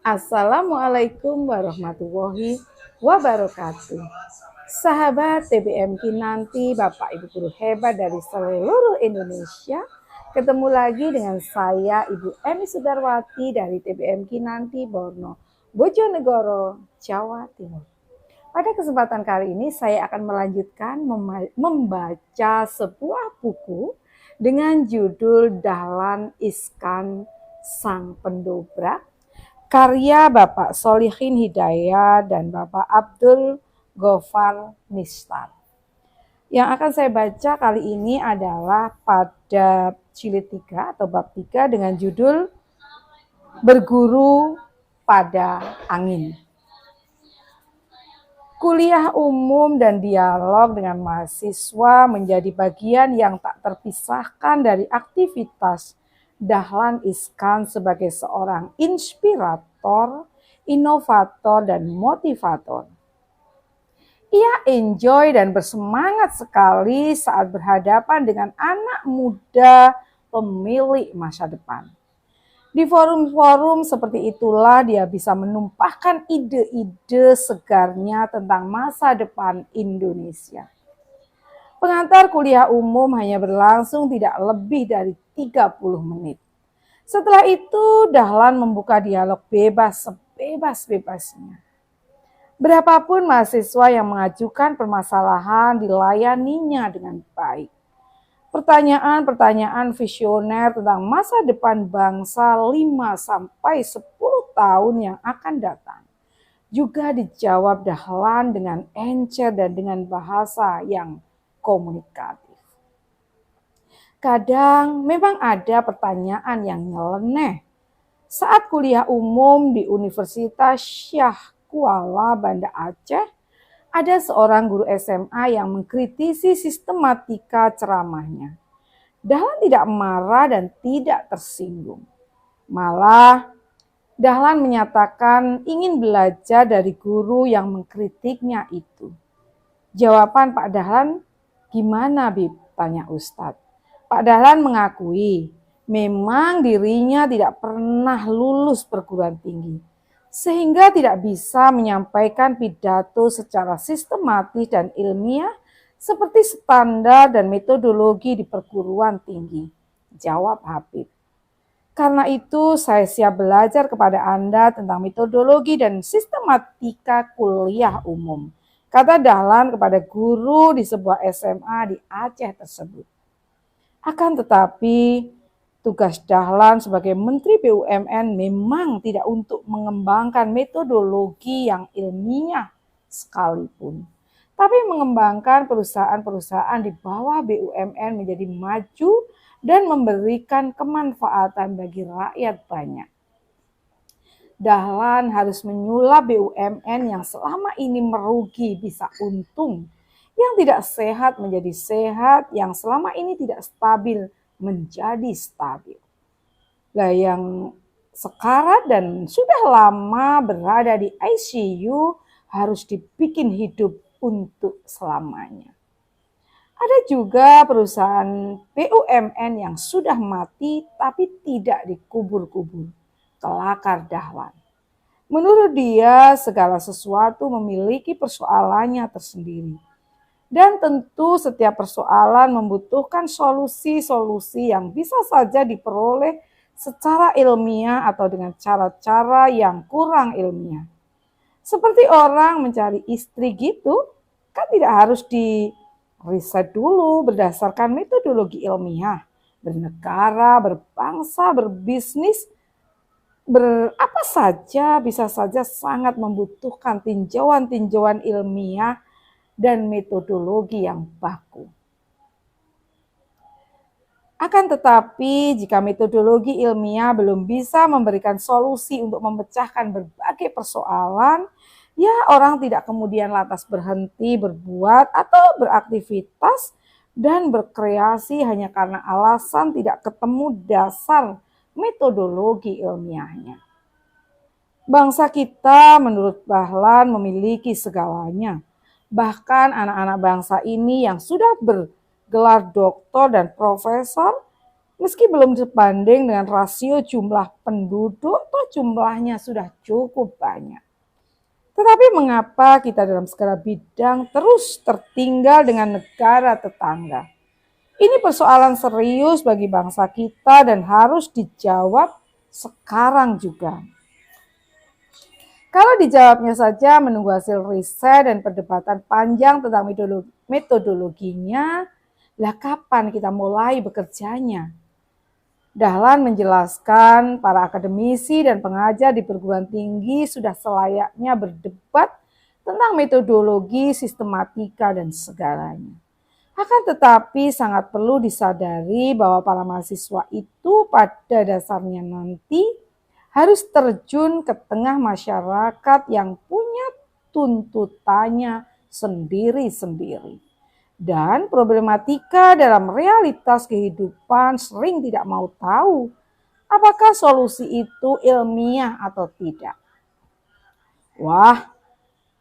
Assalamualaikum warahmatullahi wabarakatuh. Sahabat TBM Kinanti, Bapak Ibu guru hebat dari seluruh Indonesia. Ketemu lagi dengan saya Ibu Emi Sudarwati dari TBM Kinanti Borno, Bojonegoro, Jawa Timur. Pada kesempatan kali ini saya akan melanjutkan membaca sebuah buku dengan judul Dahlan Iskan Sang Pendobrak, karya Bapak Solihin Hidayat dan Bapak Abdul Gofar Mistar. Yang akan saya baca kali ini adalah pada jilid 3 atau bab 3 dengan judul Berguru pada Angin. Kuliah umum dan dialog dengan mahasiswa menjadi bagian yang tak terpisahkan dari aktivitas Dahlan Iskan sebagai seorang inspirator, inovator, dan motivator. Ia enjoy dan bersemangat sekali saat berhadapan dengan anak muda pemilik masa depan. Di forum-forum seperti itulah dia bisa menumpahkan ide-ide segarnya tentang masa depan Indonesia. Pengantar kuliah umum hanya berlangsung tidak lebih dari 30 menit. Setelah itu Dahlan membuka dialog bebas sebebas-bebasnya. Berapapun mahasiswa yang mengajukan permasalahan dilayaninya dengan baik. Pertanyaan-pertanyaan visioner tentang masa depan bangsa 5-10 tahun yang akan datang juga dijawab Dahlan dengan encer dan dengan bahasa yang komunikatif. Kadang memang ada pertanyaan yang nyeleneh. Saat kuliah umum di Universitas Syah Kuala Banda Aceh, ada seorang guru SMA yang mengkritisi sistematika ceramahnya. Dahlan tidak marah dan tidak tersinggung. Malah, Dahlan menyatakan ingin belajar dari guru yang mengkritiknya itu. Jawaban Pak Dahlan, "Gimana, Bib?" tanya Ustadz. Pak Dahlan mengakui memang dirinya tidak pernah lulus perguruan tinggi, sehingga tidak bisa menyampaikan pidato secara sistematis dan ilmiah seperti standar dan metodologi di perguruan tinggi. Jawab Habib. Karena itu saya siap belajar kepada Anda tentang metodologi dan sistematika kuliah umum, kata Dahlan kepada guru di sebuah SMA di Aceh tersebut. Akan tetapi, tugas Dahlan sebagai Menteri BUMN memang tidak untuk mengembangkan metodologi yang ilmiah sekalipun, tapi mengembangkan perusahaan-perusahaan di bawah BUMN menjadi maju dan memberikan kemanfaatan bagi rakyat banyak. Dahlan harus menyulap BUMN yang selama ini merugi bisa untung, yang tidak sehat menjadi sehat, yang selama ini tidak stabil menjadi stabil. Lah yang sekarat dan sudah lama berada di ICU harus dibikin hidup untuk selamanya. Ada juga perusahaan BUMN yang sudah mati tapi tidak dikubur-kubur. Kelakar Dahlan. Menurut dia, segala sesuatu memiliki persoalannya tersendiri. Dan tentu setiap persoalan membutuhkan solusi-solusi yang bisa saja diperoleh secara ilmiah atau dengan cara-cara yang kurang ilmiah. Seperti orang mencari istri gitu, kan tidak harus riset dulu berdasarkan metodologi ilmiah, bernegara, berbangsa, berbisnis, berapa saja bisa saja sangat membutuhkan tinjauan-tinjauan ilmiah dan metodologi yang baku. Akan tetapi jika metodologi ilmiah belum bisa memberikan solusi untuk memecahkan berbagai persoalan, ya orang tidak kemudian lantas berhenti berbuat atau beraktivitas dan berkreasi hanya karena alasan tidak ketemu dasar metodologi ilmiahnya. Bangsa kita menurut Dahlan memiliki segalanya. Bahkan anak-anak bangsa ini yang sudah bergelar doktor dan profesor Meski belum sebanding dengan rasio jumlah penduduk, toh jumlahnya sudah cukup banyak. Tetapi mengapa kita dalam segala bidang terus tertinggal dengan negara tetangga? Ini persoalan serius bagi bangsa kita dan harus dijawab sekarang juga. Kalau dijawabnya saja menunggu hasil riset dan perdebatan panjang tentang metodologinya, lah kapan kita mulai bekerjanya? Dahlan menjelaskan para akademisi dan pengajar di perguruan tinggi sudah selayaknya berdebat tentang metodologi, sistematika, dan segalanya. Akan tetapi sangat perlu disadari bahwa para mahasiswa itu pada dasarnya nanti harus terjun ke tengah masyarakat yang punya tuntutannya sendiri-sendiri. Dan problematika dalam realitas kehidupan sering tidak mau tahu apakah solusi itu ilmiah atau tidak. Wah,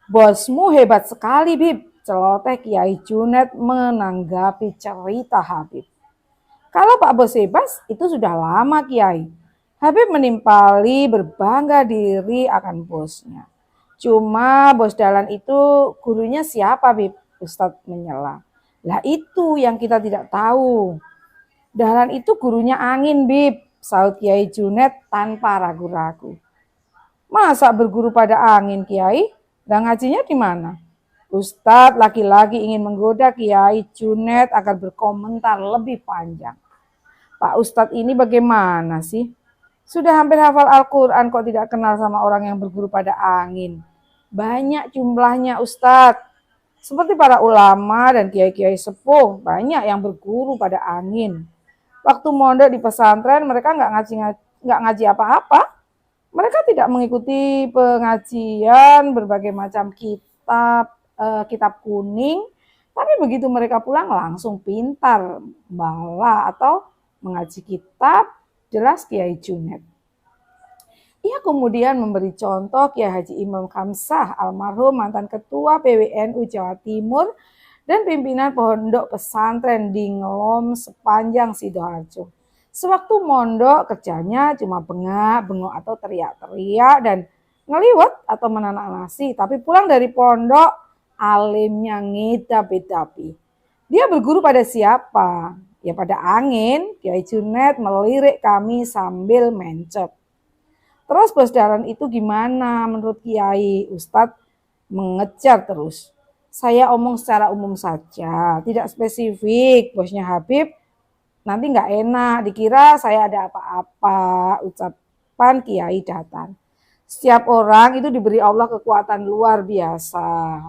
bosmu hebat sekali, Bib, celoteh Kiai Junet menanggapi cerita Habib. Kalau Pak Bos hebat, itu sudah lama Kiai. Habib menimpali berbangga diri akan bosnya. Cuma bos Dahlan itu gurunya siapa, Bib? Ustadz menyela. Lah itu yang kita tidak tahu. Dahlan itu gurunya angin, Bib, sahut Kiai Junet tanpa ragu-ragu. Masa berguru pada angin, Kiai? Dan ngajinya di mana? Ustadz laki-laki ingin menggoda Kiai Junet agar berkomentar lebih panjang. Pak Ustadz ini bagaimana sih? Sudah hampir hafal Al-Quran kok tidak kenal sama orang yang berguru pada angin. Banyak jumlahnya Ustadz. Seperti para ulama dan kiai-kiai sepuh, banyak yang berguru pada angin. Waktu mondok di pesantren mereka nggak ngaji apa-apa. Mereka tidak mengikuti pengajian berbagai macam kitab kuning, tapi begitu mereka pulang langsung pintar bala atau mengaji kitab jelas Kiai Junet. Ia kemudian memberi contoh Kiai Haji Imam Kamsah, almarhum mantan ketua PWNU Jawa Timur dan pimpinan pondok pesantren di Ngelom sepanjang Sidoarjo. Sewaktu mondok kerjanya cuma bengak-bengok atau teriak-teriak dan ngeliwet atau menanak nasi. Tapi pulang dari pondok alimnya ngedapi-dapi. Dia berguru pada siapa? Ya pada angin. Kiai Junet melirik kami sambil mencep. Terus bos Dahlan itu gimana menurut Kiai? Ustadz mengejar terus. Saya omong secara umum saja, tidak spesifik. Bosnya Habib nanti nggak enak, dikira saya ada apa-apa, ucapan Kiai Dahlan. Setiap orang itu diberi Allah kekuatan luar biasa.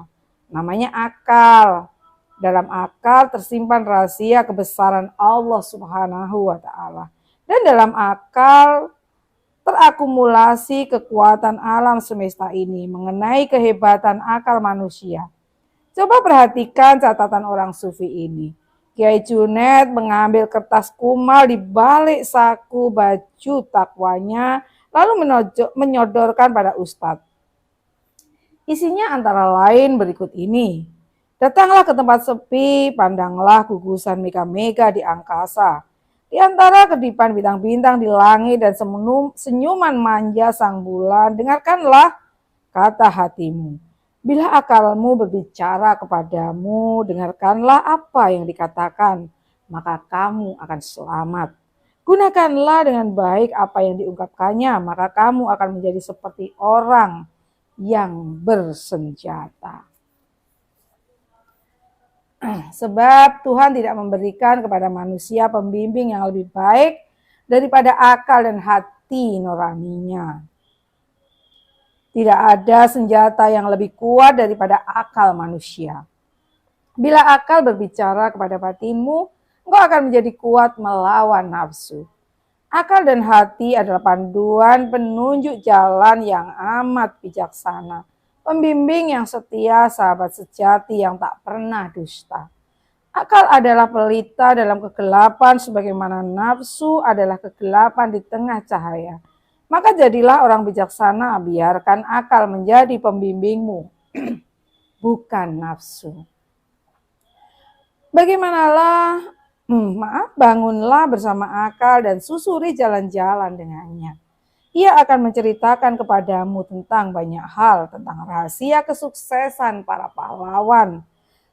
Namanya akal. Dalam akal tersimpan rahasia kebesaran Allah Subhanahu wa Ta'ala. Dan dalam akal terakumulasi kekuatan alam semesta ini mengenai kehebatan akal manusia. Coba perhatikan catatan orang sufi ini. Kiai Junet mengambil kertas kumal di balik saku baju takwanya, lalu menyodorkan pada Ustadz. Isinya antara lain berikut ini. Datanglah ke tempat sepi, pandanglah gugusan mega-mega di angkasa. Di antara kedipan bintang-bintang di langit dan senyuman manja sang bulan, dengarkanlah kata hatimu. Bila akalmu berbicara kepadamu, dengarkanlah apa yang dikatakan, maka kamu akan selamat. Gunakanlah dengan baik apa yang diungkapkannya, maka kamu akan menjadi seperti orang yang bersenjata. Sebab Tuhan tidak memberikan kepada manusia pembimbing yang lebih baik daripada akal dan hati nuraninya. Tidak ada senjata yang lebih kuat daripada akal manusia. Bila akal berbicara kepada batinmu, engkau akan menjadi kuat melawan nafsu. Akal dan hati adalah panduan penunjuk jalan yang amat bijaksana. Pembimbing yang setia, sahabat sejati yang tak pernah dusta. Akal adalah pelita dalam kegelapan sebagaimana nafsu adalah kegelapan di tengah cahaya. Maka jadilah orang bijaksana, biarkan akal menjadi pembimbingmu, bukan nafsu. Bagaimanalah Bangunlah bersama akal dan susuri jalan-jalan dengannya. Ia akan menceritakan kepadamu tentang banyak hal, tentang rahasia kesuksesan para pahlawan,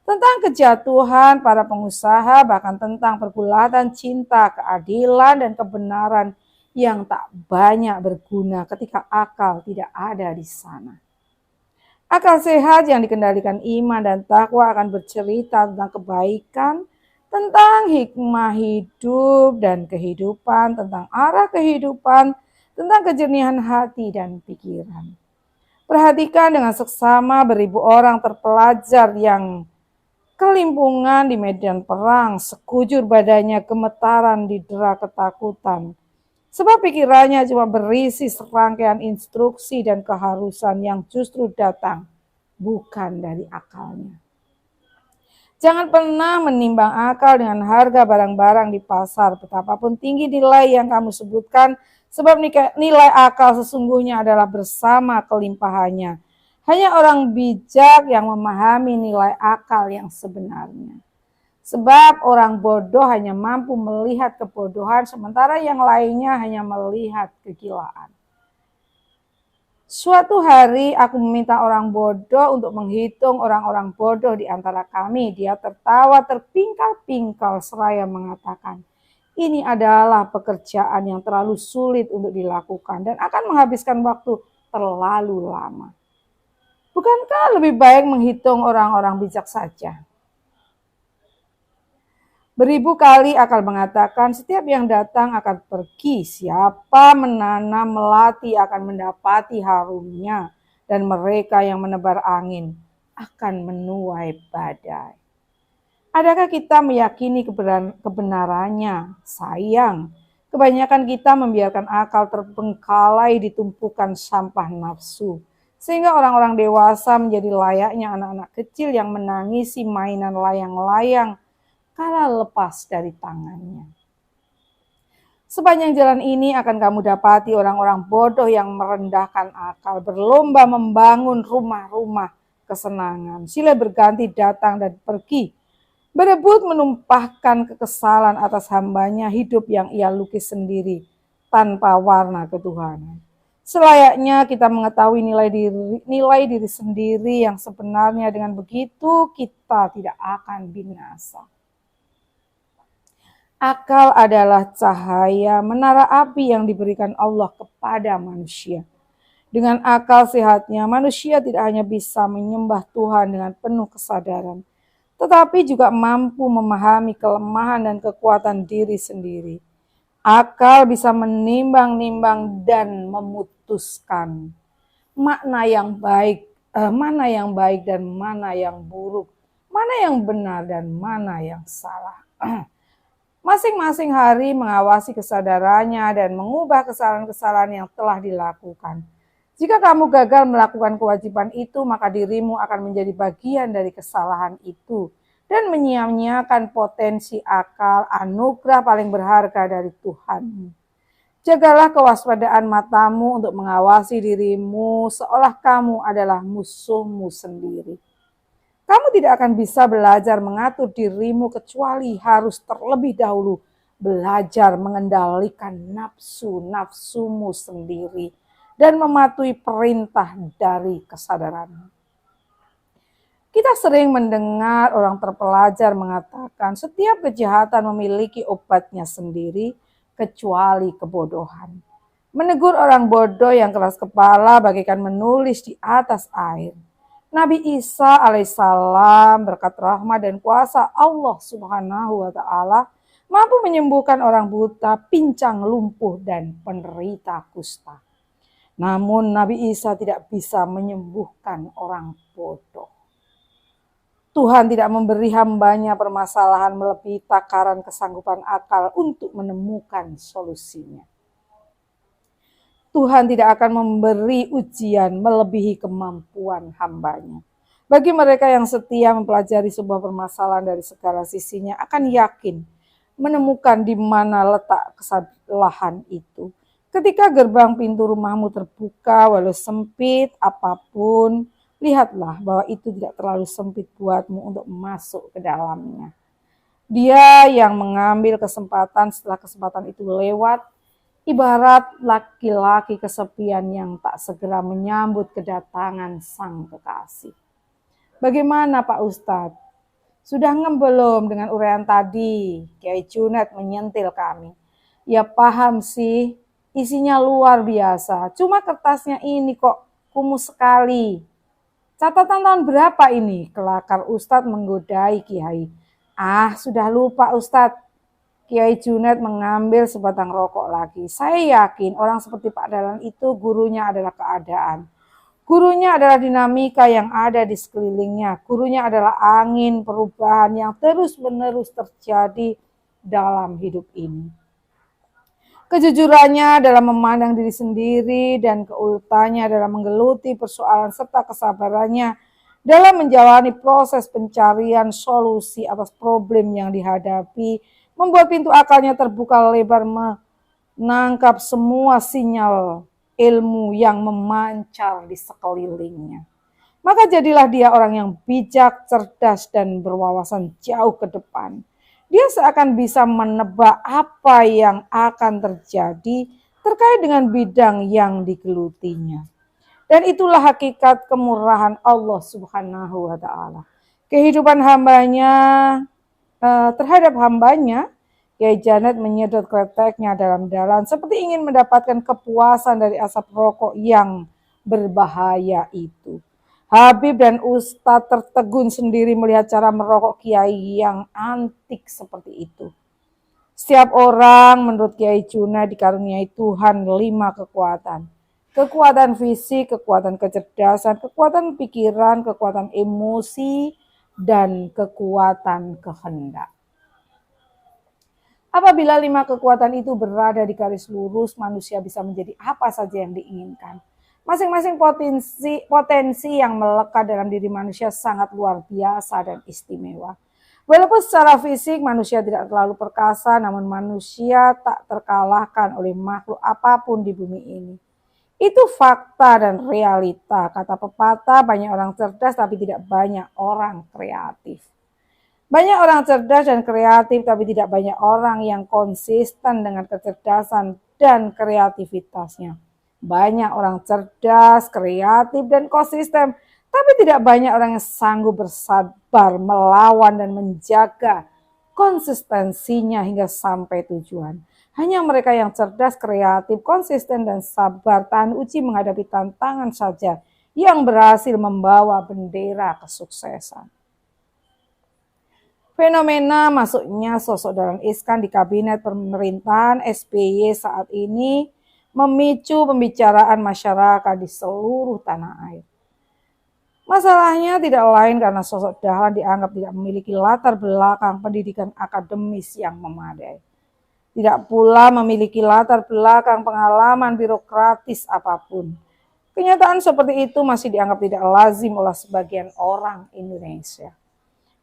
tentang kejatuhan para pengusaha, bahkan tentang pergulatan cinta, keadilan, dan kebenaran yang tak banyak berguna ketika akal tidak ada di sana. Akal sehat yang dikendalikan iman dan takwa akan bercerita tentang kebaikan, tentang hikmah hidup dan kehidupan, tentang arah kehidupan, tentang kejernihan hati dan pikiran. Perhatikan dengan seksama beribu orang terpelajar yang kelimpungan di medan perang, sekujur badannya gemetaran didera ketakutan. Sebab pikirannya cuma berisi serangkaian instruksi dan keharusan yang justru datang bukan dari akalnya. Jangan pernah menimbang akal dengan harga barang-barang di pasar, betapapun tinggi nilai yang kamu sebutkan, sebab nilai akal sesungguhnya adalah bersama kelimpahannya. Hanya orang bijak yang memahami nilai akal yang sebenarnya. Sebab orang bodoh hanya mampu melihat kebodohan, sementara yang lainnya hanya melihat kegilaan. Suatu hari aku meminta orang bodoh untuk menghitung orang-orang bodoh di antara kami. Dia tertawa terpingkal-pingkal seraya mengatakan, ini adalah pekerjaan yang terlalu sulit untuk dilakukan dan akan menghabiskan waktu terlalu lama. Bukankah lebih baik menghitung orang-orang bijak saja? Beribu kali akal mengatakan setiap yang datang akan pergi, siapa menanam melati akan mendapati harumnya, dan mereka yang menebar angin akan menuai badai. Adakah kita meyakini kebenarannya? Sayang, kebanyakan kita membiarkan akal terbengkalai di tumpukan sampah nafsu, sehingga orang-orang dewasa menjadi layaknya anak-anak kecil yang menangisi mainan layang-layang kala lepas dari tangannya. Sepanjang jalan ini akan kamu dapati orang-orang bodoh yang merendahkan akal, berlomba membangun rumah-rumah kesenangan, silih berganti datang dan pergi, berebut menumpahkan kekesalan atas hambanya hidup yang ia lukis sendiri tanpa warna ketuhanan. Selayaknya kita mengetahui nilai diri sendiri yang sebenarnya, dengan begitu kita tidak akan binasa. Akal adalah cahaya menara api yang diberikan Allah kepada manusia. Dengan akal sehatnya, manusia tidak hanya bisa menyembah Tuhan dengan penuh kesadaran, tetapi juga mampu memahami kelemahan dan kekuatan diri sendiri. Akal bisa menimbang-nimbang dan memutuskan mana yang baik dan mana yang buruk, mana yang benar dan mana yang salah. Masing-masing hari mengawasi kesadarannya dan mengubah kesalahan-kesalahan yang telah dilakukan. Jika kamu gagal melakukan kewajiban itu, maka dirimu akan menjadi bagian dari kesalahan itu dan menyia-nyiakan potensi akal, anugerah paling berharga dari Tuhan. Jagalah kewaspadaan matamu untuk mengawasi dirimu seolah kamu adalah musuhmu sendiri. Kamu tidak akan bisa belajar mengatur dirimu kecuali harus terlebih dahulu belajar mengendalikan nafsu-nafsumu sendiri dan mematuhi perintah dari kesadaran. Kita sering mendengar orang terpelajar mengatakan setiap kejahatan memiliki obatnya sendiri kecuali kebodohan. Menegur orang bodoh yang keras kepala bagaikan menulis di atas air. Nabi Isa alaihissalam berkat rahmat dan kuasa Allah subhanahu wa ta'ala mampu menyembuhkan orang buta, pincang, lumpuh, dan penderita kusta. Namun Nabi Isa tidak bisa menyembuhkan orang bodoh. Tuhan tidak memberi hambanya permasalahan melebihi takaran kesanggupan akal untuk menemukan solusinya. Tuhan tidak akan memberi ujian melebihi kemampuan hambanya. Bagi mereka yang setia mempelajari sebuah permasalahan dari segala sisinya, akan yakin menemukan di mana letak kesalahan itu. Ketika gerbang pintu rumahmu terbuka, walau sempit apapun, lihatlah bahwa itu tidak terlalu sempit buatmu untuk masuk ke dalamnya. Dia yang mengambil kesempatan setelah kesempatan itu lewat, ibarat laki-laki kesepian yang tak segera menyambut kedatangan sang kekasih. Bagaimana Pak Ustadz? Sudah belum dengan uraian tadi? Kiai Junet menyentil kami. Ya paham sih, isinya luar biasa. Cuma kertasnya ini kok kumuh sekali. Catatan tahun berapa ini? Kelakar Ustadz menggodai Kiai. Ah, sudah lupa Ustadz. Kiai Junet mengambil sebatang rokok lagi. Saya yakin orang seperti Pak Dahlan itu gurunya adalah keadaan. Gurunya adalah dinamika yang ada di sekelilingnya. Gurunya adalah angin perubahan yang terus-menerus terjadi dalam hidup ini. Kejujurannya dalam memandang diri sendiri dan keuletannya dalam menggeluti persoalan serta kesabarannya dalam menjalani proses pencarian solusi atas problem yang dihadapi, membuat pintu akalnya terbuka lebar menangkap semua sinyal ilmu yang memancar di sekelilingnya. Maka jadilah dia orang yang bijak, cerdas, dan berwawasan jauh ke depan. Dia seakan bisa menebak apa yang akan terjadi terkait dengan bidang yang digelutinya. Dan itulah hakikat kemurahan Allah Subhanahu wa Ta'ala. Kehidupan hambanya terhadap hambanya, Kiai Junet menyedot kreteknya dalam-dalam seperti ingin mendapatkan kepuasan dari asap rokok yang berbahaya itu. Habib dan Ustadz tertegun sendiri melihat cara merokok Kiai yang antik seperti itu. Setiap orang menurut Kiai Junet dikaruniai Tuhan 5 kekuatan. Kekuatan fisik, kekuatan kecerdasan, kekuatan pikiran, kekuatan emosi, dan kekuatan kehendak. Apabila 5 kekuatan itu berada di garis lurus, manusia bisa menjadi apa saja yang diinginkan. Masing-masing potensi yang melekat dalam diri manusia sangat luar biasa dan istimewa. Walaupun secara fisik manusia tidak terlalu perkasa, namun manusia tak terkalahkan oleh makhluk apapun di bumi ini. Itu fakta dan realita. Kata pepatah, banyak orang cerdas tapi tidak banyak orang kreatif. Banyak orang cerdas dan kreatif tapi tidak banyak orang yang konsisten dengan kecerdasan dan kreativitasnya. Banyak orang cerdas, kreatif, dan konsisten, tapi tidak banyak orang yang sanggup bersabar, melawan, dan menjaga konsistensinya hingga sampai tujuan. Hanya mereka yang cerdas, kreatif, konsisten, dan sabar tahan uji menghadapi tantangan saja yang berhasil membawa bendera kesuksesan. Fenomena masuknya sosok Dahlan Iskan di kabinet pemerintahan SBY saat ini memicu pembicaraan masyarakat di seluruh tanah air. Masalahnya tidak lain karena sosok Dahlan dianggap tidak memiliki latar belakang pendidikan akademis yang memadai. Tidak pula memiliki latar belakang pengalaman birokratis apapun. Kenyataan seperti itu masih dianggap tidak lazim oleh sebagian orang Indonesia.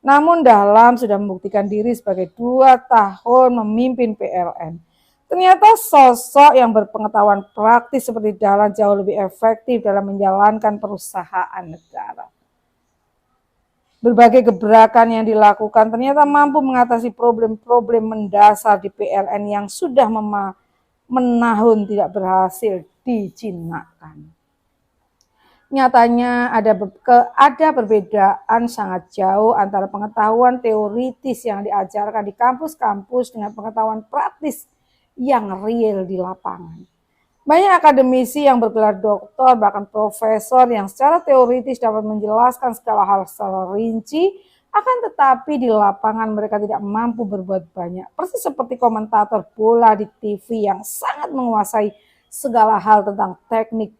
Namun Dahlan sudah membuktikan diri sebagai 2 tahun memimpin PLN. Ternyata sosok yang berpengetahuan praktis seperti Dahlan jauh lebih efektif dalam menjalankan perusahaan negara. Berbagai gebrakan yang dilakukan ternyata mampu mengatasi problem-problem mendasar di PLN yang sudah menahun tidak berhasil dijinakkan. Nyatanya ada perbedaan sangat jauh antara pengetahuan teoritis yang diajarkan di kampus-kampus dengan pengetahuan praktis yang real di lapangan. Banyak akademisi yang bergelar doktor, bahkan profesor yang secara teoritis dapat menjelaskan segala hal secara rinci, akan tetapi di lapangan mereka tidak mampu berbuat banyak. Persis seperti komentator bola di TV yang sangat menguasai segala hal tentang teknik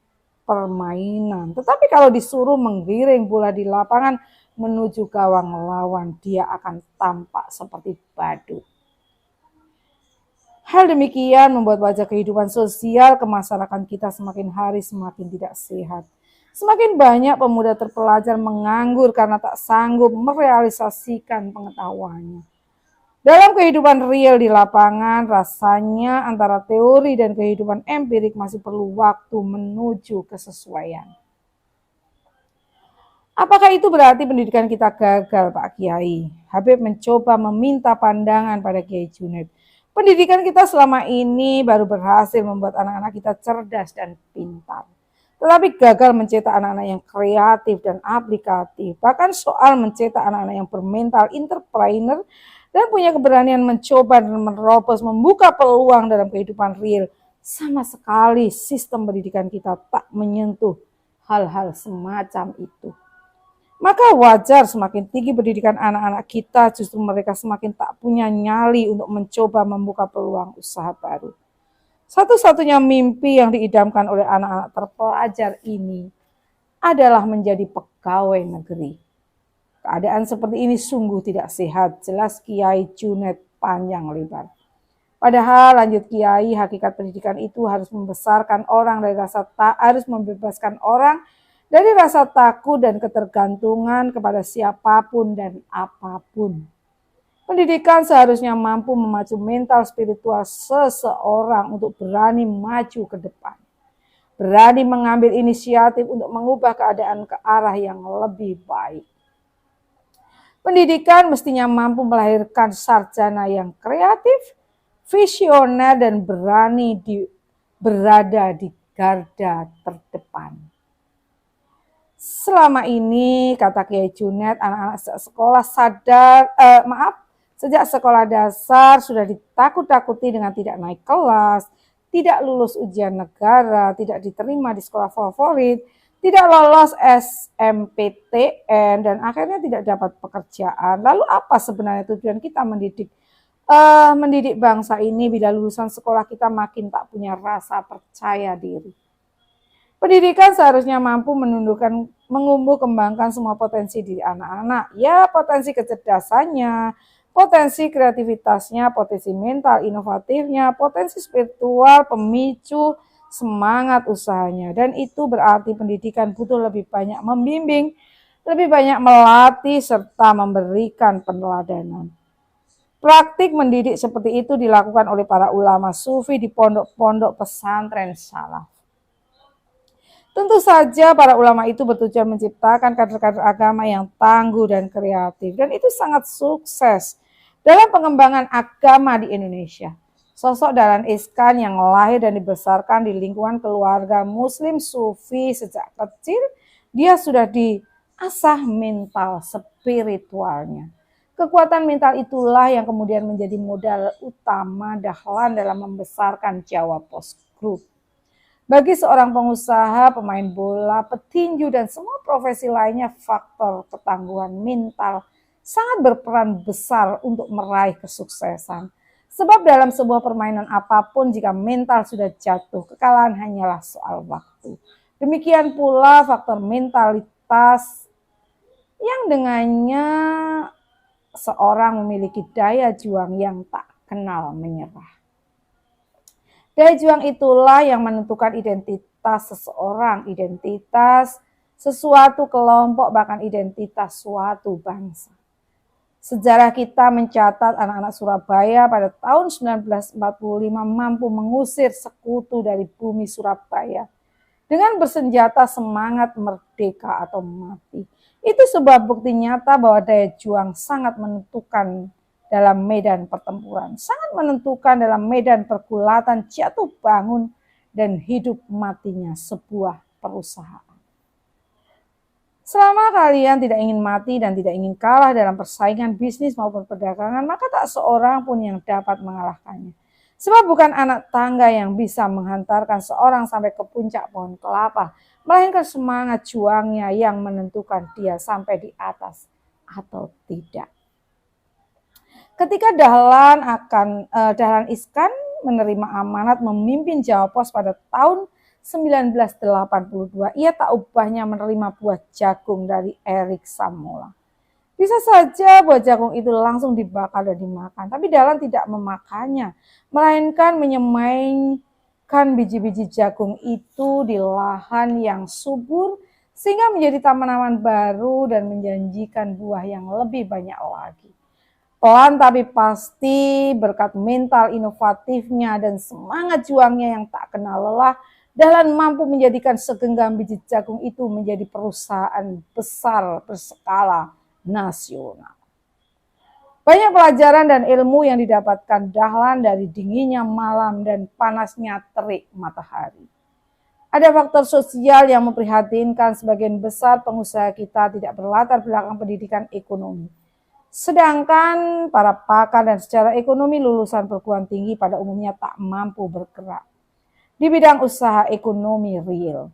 permainan. Tetapi kalau disuruh menggiring bola di lapangan menuju gawang lawan, dia akan tampak seperti badut. Hal demikian membuat wajah kehidupan sosial kemasyarakatan kita semakin hari semakin tidak sehat. Semakin banyak pemuda terpelajar menganggur karena tak sanggup merealisasikan pengetahuannya. Dalam kehidupan real di lapangan, rasanya antara teori dan kehidupan empirik masih perlu waktu menuju kesesuaian. Apakah itu berarti pendidikan kita gagal, Pak Kiai? Habib mencoba meminta pandangan pada Kiai Junaid. Pendidikan kita selama ini baru berhasil membuat anak-anak kita cerdas dan pintar. Tetapi gagal mencetak anak-anak yang kreatif dan aplikatif. Bahkan soal mencetak anak-anak yang bermental entrepreneur dan punya keberanian mencoba dan menerobos, membuka peluang dalam kehidupan real. Sama sekali sistem pendidikan kita tak menyentuh hal-hal semacam itu. Maka wajar semakin tinggi pendidikan anak-anak kita, justru mereka semakin tak punya nyali untuk mencoba membuka peluang usaha baru. Satu-satunya mimpi yang diidamkan oleh anak-anak terpelajar ini adalah menjadi pegawai negeri. Keadaan seperti ini sungguh tidak sehat, jelas Kiai Junaid panjang lebar. Padahal lanjut Kiai, hakikat pendidikan itu harus membesarkan orang dari rasa harus membebaskan orang dari rasa takut dan ketergantungan kepada siapapun dan apapun. Pendidikan seharusnya mampu memacu mental spiritual seseorang untuk berani maju ke depan. Berani mengambil inisiatif untuk mengubah keadaan ke arah yang lebih baik. Pendidikan mestinya mampu melahirkan sarjana yang kreatif, visioner, dan berani berada di garda terdepan. Selama ini, kata Kiai Junaid, anak-anak sekolah sejak sekolah dasar sudah ditakut-takuti dengan tidak naik kelas, tidak lulus ujian negara, tidak diterima di sekolah favorit, tidak lolos SMPTN, dan akhirnya tidak dapat pekerjaan. Lalu apa sebenarnya tujuan kita mendidik bangsa ini bila lulusan sekolah kita makin tak punya rasa percaya diri? Pendidikan seharusnya mampu mengumbuh kembangkan semua potensi diri anak-anak. Ya, potensi kecerdasannya, potensi kreativitasnya, potensi mental inovatifnya, potensi spiritual, pemicu, semangat usahanya. Dan itu berarti pendidikan butuh lebih banyak membimbing, lebih banyak melatih, serta memberikan peneladanan. Praktik mendidik seperti itu dilakukan oleh para ulama sufi di pondok-pondok pesantren salaf. Tentu saja para ulama itu bertujuan menciptakan kader-kader agama yang tangguh dan kreatif. Dan itu sangat sukses dalam pengembangan agama di Indonesia. Sosok Dahlan Iskan yang lahir dan dibesarkan di lingkungan keluarga muslim sufi sejak kecil, dia sudah diasah mental spiritualnya. Kekuatan mental itulah yang kemudian menjadi modal utama Dahlan dalam membesarkan Jawa Post Group. Bagi seorang pengusaha, pemain bola, petinju, dan semua profesi lainnya, faktor ketangguhan mental sangat berperan besar untuk meraih kesuksesan. Sebab dalam sebuah permainan apapun, jika mental sudah jatuh, kekalahan hanyalah soal waktu. Demikian pula faktor mentalitas yang dengannya seorang memiliki daya juang yang tak kenal menyerah. Daya juang itulah yang menentukan identitas seseorang, identitas sesuatu kelompok, bahkan identitas suatu bangsa. Sejarah kita mencatat anak-anak Surabaya pada tahun 1945 mampu mengusir sekutu dari bumi Surabaya dengan bersenjata semangat merdeka atau mati. Itu sebuah bukti nyata bahwa daya juang sangat menentukan dalam medan pertempuran, sangat menentukan dalam medan pergulatan jatuh bangun dan hidup matinya sebuah perusahaan. Selama kalian tidak ingin mati dan tidak ingin kalah dalam persaingan bisnis maupun perdagangan, maka tak seorang pun yang dapat mengalahkannya. Sebab bukan anak tangga yang bisa menghantarkan seorang sampai ke puncak pohon kelapa, melainkan semangat juangnya yang menentukan dia sampai di atas atau tidak. Ketika Dahlan Iskan menerima amanat memimpin Jawa Pos pada tahun 1982, ia tak ubahnya menerima buah jagung dari Erik Samola. Bisa saja buah jagung itu langsung dibakar dan dimakan, tapi Dahlan tidak memakannya, melainkan menyemaikan biji-biji jagung itu di lahan yang subur sehingga menjadi tanaman baru dan menjanjikan buah yang lebih banyak lagi. Pelan tapi pasti berkat mental inovatifnya dan semangat juangnya yang tak kenal lelah, Dahlan mampu menjadikan segenggam biji jagung itu menjadi perusahaan besar berskala nasional. Banyak pelajaran dan ilmu yang didapatkan Dahlan dari dinginnya malam dan panasnya terik matahari. Ada faktor sosial yang memprihatinkan, sebagian besar pengusaha kita tidak berlatar belakang pendidikan ekonomi. Sedangkan para pakar dan secara ekonomi lulusan perguruan tinggi pada umumnya tak mampu bergerak di bidang usaha ekonomi real.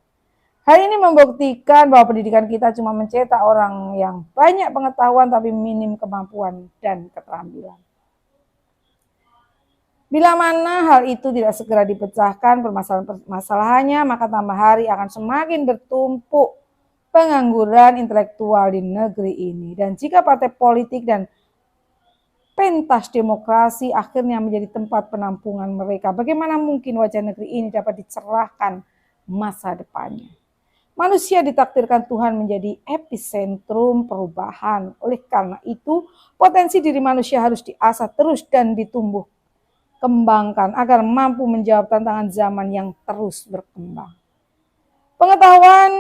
Hal ini membuktikan bahwa pendidikan kita cuma mencetak orang yang banyak pengetahuan tapi minim kemampuan dan keterampilan. Bila mana hal itu tidak segera dipecahkan permasalahannya, maka tambah hari akan semakin bertumpuk pengangguran intelektual di negeri ini. Dan jika partai politik dan pentas demokrasi akhirnya menjadi tempat penampungan mereka, bagaimana mungkin wajah negeri ini dapat dicerahkan masa depannya? Manusia ditakdirkan Tuhan menjadi epicentrum perubahan. Oleh karena itu, potensi diri manusia harus diasah terus dan ditumbuh kembangkan agar mampu menjawab tantangan zaman yang terus berkembang. Pengetahuan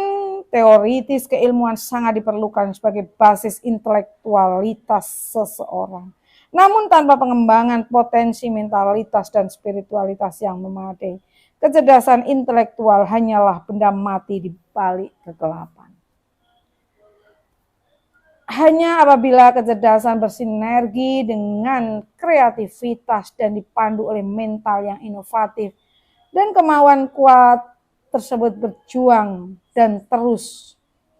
teoritis keilmuan sangat diperlukan sebagai basis intelektualitas seseorang. Namun tanpa pengembangan potensi mentalitas dan spiritualitas yang memadai, kecerdasan intelektual hanyalah benda mati di balik kegelapan. Hanya apabila kecerdasan bersinergi dengan kreativitas dan dipandu oleh mental yang inovatif dan kemauan kuat tersebut berjuang dan terus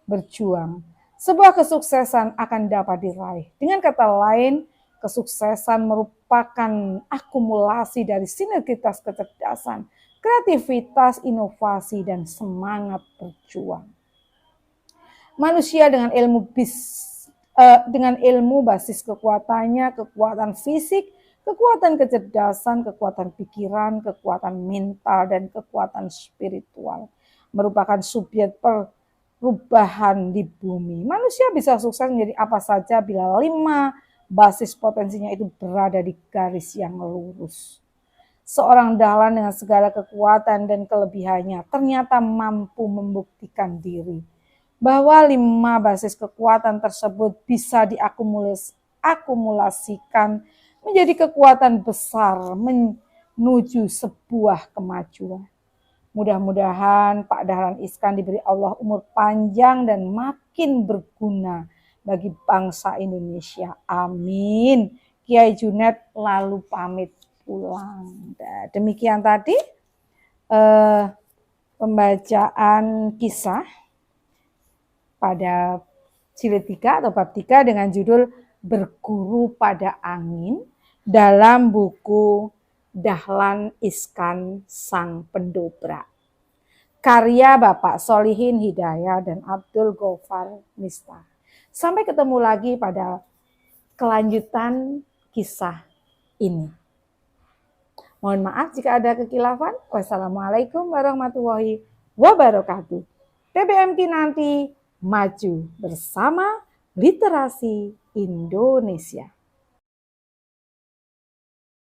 berjuang, sebuah kesuksesan akan dapat diraih. Dengan kata lain, kesuksesan merupakan akumulasi dari sinergitas kecerdasan, kreativitas, inovasi, dan semangat berjuang. Manusia dengan ilmu basis kekuatannya, kekuatan fisik, kekuatan kecerdasan, kekuatan pikiran, kekuatan mental, dan kekuatan spiritual merupakan subjek perubahan di bumi. Manusia bisa sukses menjadi apa saja bila 5 basis potensinya itu berada di garis yang lurus. Seorang Dahlan dengan segala kekuatan dan kelebihannya ternyata mampu membuktikan diri bahwa 5 basis kekuatan tersebut bisa diakumulasikan menjadi kekuatan besar menuju sebuah kemajuan. Mudah-mudahan Pak Dahlan Iskan diberi Allah umur panjang dan makin berguna bagi bangsa Indonesia. Amin. Kiai Junet lalu pamit pulang. Demikian tadi pembacaan kisah pada jilid 3 atau bab 3 dengan judul Berguru pada Angin dalam buku Dahlan Iskan Sang Pendobrak. Karya Bapak Solihin Hidayah dan Abdul Ghaffar Miftah. Sampai ketemu lagi pada kelanjutan kisah ini. Mohon maaf jika ada kekilafan. Wassalamualaikum warahmatullahi wabarakatuh. TBM Kinanti maju bersama literasi Indonesia.